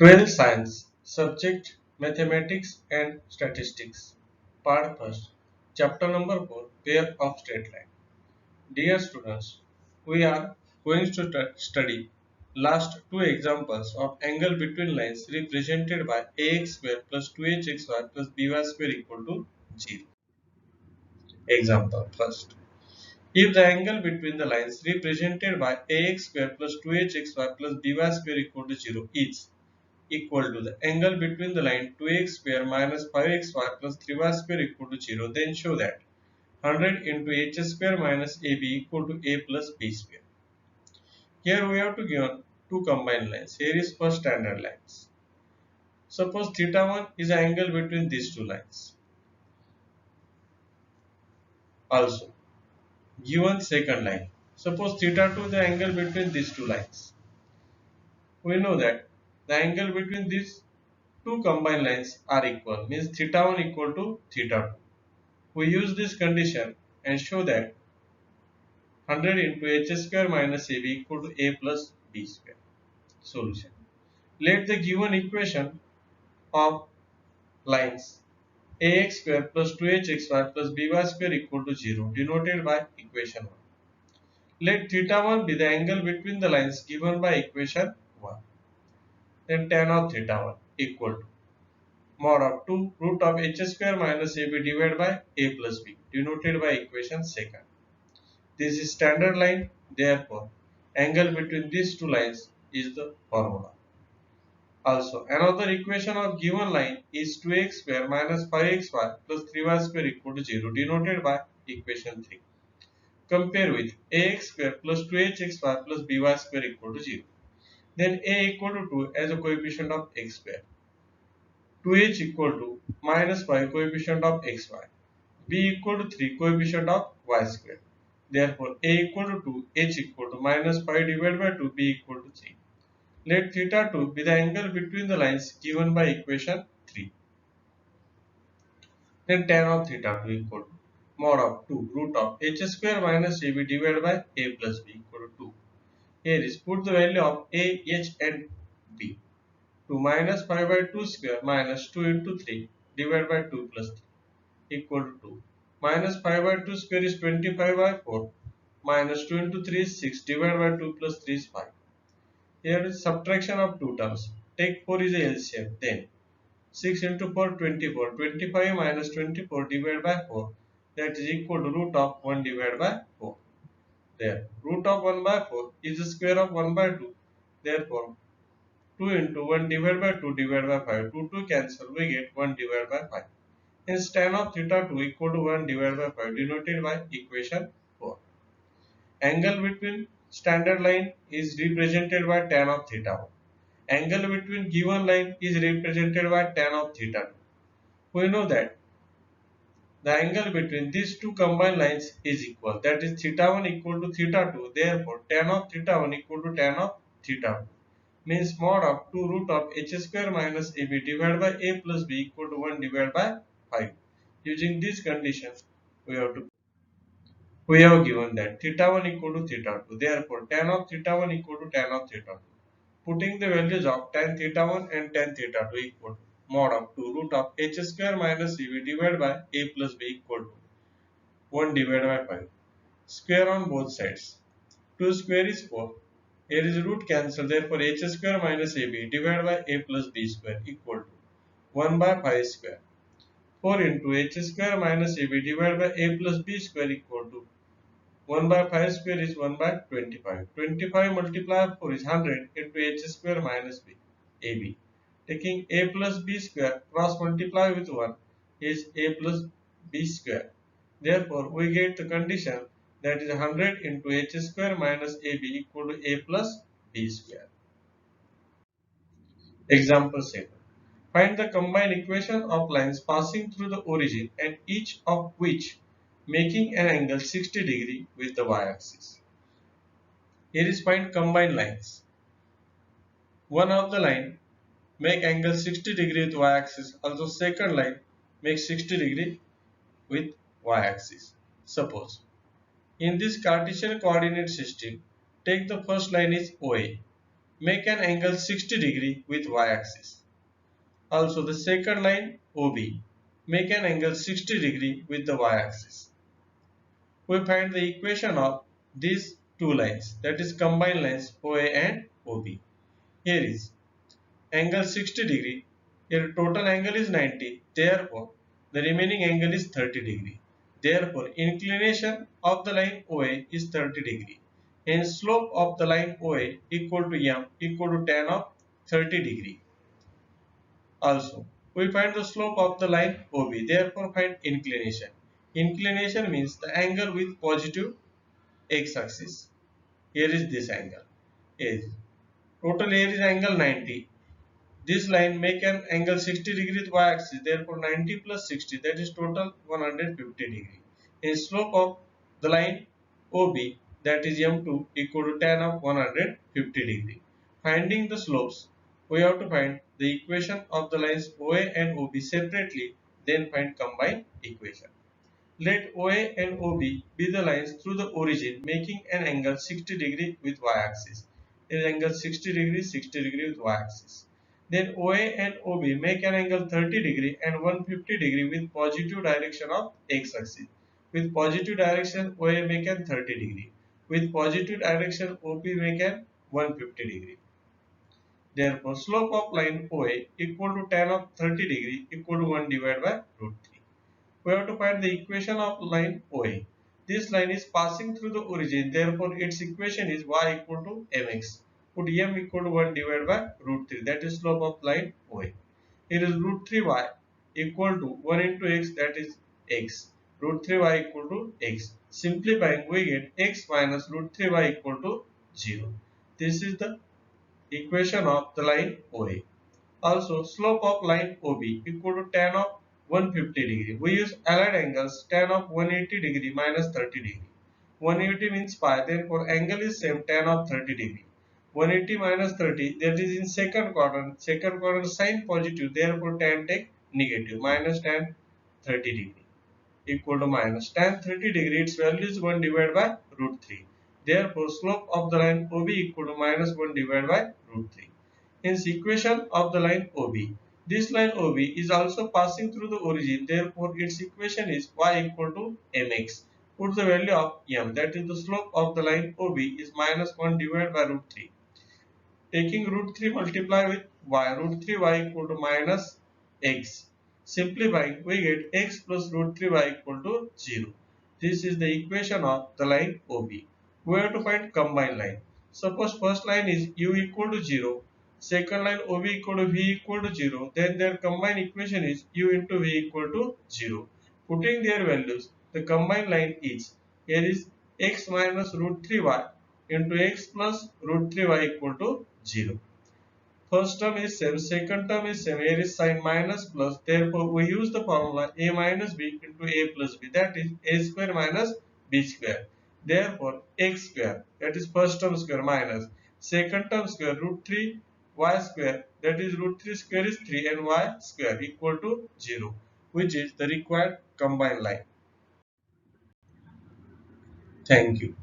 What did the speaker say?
12th Science Subject Mathematics and Statistics Part 1st Chapter number 4 Pair of Straight Line. Dear students, we are going to study last two examples of angle between lines represented by ax square plus 2hxy plus by square equal to 0. Example first. If the angle between the lines represented by ax square plus 2hxy plus by square equal to 0 is equal to the angle between the line 2x square minus 5xy plus 3y square equal to 0, then show that 100 into h square minus ab equal to a plus b square. Here we have to give two combined lines. Here is first standard lines. Suppose theta 1 is the angle between these two lines. Also, given second line. Suppose theta 2 is the angle between these two lines. We know that the angle between these two combined lines are equal, means theta 1 equal to theta 2. We use this condition and show that 100 into h square minus ab equal to a plus b square. Solution. Let the given equation of lines ax square plus 2hxy plus by square equal to 0 denoted by equation 1. Let theta 1 be the angle between the lines given by equation 1. Then tan of theta 1 equal to mod of 2 root of h square minus ab divided by a plus b denoted by equation 2. This is standard line, therefore angle between these two lines is the formula. Also, another equation of given line is 2x square minus 5xy plus 3y square equal to 0 denoted by equation 3. Compare with ax square plus 2hxy plus by square equal to 0. Then a equal to 2 as a coefficient of x square. 2h equal to minus 5 coefficient of xy. B equal to 3 coefficient of y square. Therefore, a equal to 2, h equal to minus 5 divided by 2, b equal to 3. Let theta 2 be the angle between the lines given by equation 3. Then tan of theta 2 equal to mod of 2 root of h square minus ab divided by a plus b equal to 2. Here is put the value of a, h and b. 2 minus 5 by 2 square minus 2 into 3 divided by 2 plus 3 equal to 2. Minus 5 by 2 square is 25 by 4. Minus 2 into 3 is 6 divided by 2 plus 3 is 5. Here is subtraction of two terms. Take 4 is a LCM. Then 6 into 4 24. 25 minus 24 divided by 4. That is equal to root of 1 divided by 4. There. Root of 1 by 4 is the square of 1 by 2. Therefore 2 into 1 divided by 2 divided by 5. 2 cancel. We get 1 divided by 5. Hence tan of theta 2 equal to 1 divided by 5 denoted by equation 4. Angle between standard line is represented by tan of theta 1. Angle between given line is represented by tan of theta 2. We know that the angle between these two combined lines is equal. That is theta 1 equal to theta 2. Therefore, tan of theta 1 equal to tan of theta 2. Means mod of 2 root of h square minus ab divided by a plus b equal to 1 divided by 5. Using these conditions, we have given that theta 1 equal to theta 2. Therefore, tan of theta 1 equal to tan of theta 2. Putting the values of tan theta 1 and tan theta 2 equal to mod of 2 root of h square minus ab divided by a plus b equal to 1 divided by 5. Square on both sides. 2 square is 4. Here is root cancel. Therefore, h square minus ab divided by a plus b square equal to 1 by 5 square. 4 into h square minus ab divided by a plus b square equal to 1 by 5 square is 1 by 25. 25 multiplied 4 is 100 into h square minus b, ab. Taking a plus b square cross multiply with 1 is a plus b square. Therefore, we get the condition that is 100 into h square minus ab equal to a plus b square. Example 7. Find the combined equation of lines passing through the origin and each of which making an angle 60 degree with the y-axis. Here is find combined lines. One of the line make angle 60 degree with y-axis. Also second line make 60 degree with y-axis. Suppose in this Cartesian coordinate system, take the first line is OA. make an angle 60 degree with y-axis. Also the second line OB, make an angle 60 degree with the y-axis. We find the equation of these two lines, that is combined lines OA and OB. Here is angle 60 degree. Here total angle is 90. Therefore, the remaining angle is 30 degree. Therefore, inclination of the line OA is 30 degree. And slope of the line OA equal to m equal to tan of 30 degree. Also, we find the slope of the line OB. Therefore, find inclination. Inclination means the angle with positive x-axis. Here is this angle. Is total here is angle 90. This line make an angle 60 degree with y-axis. Therefore, 90 plus 60, that is total 150 degree. In slope of the line OB, that is m2 equal to tan of 150 degree. Finding the slopes, we have to find the equation of the lines OA and OB separately, then find combined equation. Let OA and OB be the lines through the origin making an angle 60 degree with y-axis. This angle 60 degree with y-axis. Then OA and OB make an angle 30 degree and 150 degree with positive direction of x-axis. With positive direction OA make an 30 degree. With positive direction OB make an 150 degree. Therefore, slope of line OA equal to tan of 30 degree equal to 1 divided by root 3. We have to find the equation of line OA. This line is passing through the origin, therefore its equation is y equal to mx. Put m equal to 1 divided by root 3, that is slope of line OA. Here is root 3y equal to 1 into x, that is x. Root 3y equal to x. Simplifying, we get x minus root 3y equal to 0. This is the equation of the line OA. Also, slope of line OB equal to tan of 150 degree. We use allied angles, tan of 180 degree minus 30 degree. 180 means pi, therefore angle is same, tan of 30 degree. 180 minus 30, that is in second quadrant. Second quadrant sign positive, therefore tan take negative, minus tan 30 degree equal to minus tan 30 degree. Its value is 1 divided by root 3. Therefore, slope of the line OB equal to minus 1 divided by root 3. Hence, equation of the line OB. This line OB is also passing through the origin. Therefore, its equation is y equal to mx. Put the value of m, that is the slope of the line OB is minus 1 divided by root 3. Taking root 3 multiply with y, root 3y equal to minus x. Simplifying, we get x plus root 3y equal to 0. This is the equation of the line OB. We have to find combined line. Suppose first line is u equal to 0, second line OB equal to v equal to 0, then their combined equation is u into v equal to 0. Putting their values, the combined line is, here is x minus root 3y into x plus root 3y equal to 0. First term is same, second term is same. Here is sign minus plus. Therefore, we use the formula a minus b into a plus b. That is a square minus b square. Therefore, x square, that is first term square, minus second term square root 3 y square, that is root 3 square is 3 and y square equal to 0, which is the required combined line. Thank you.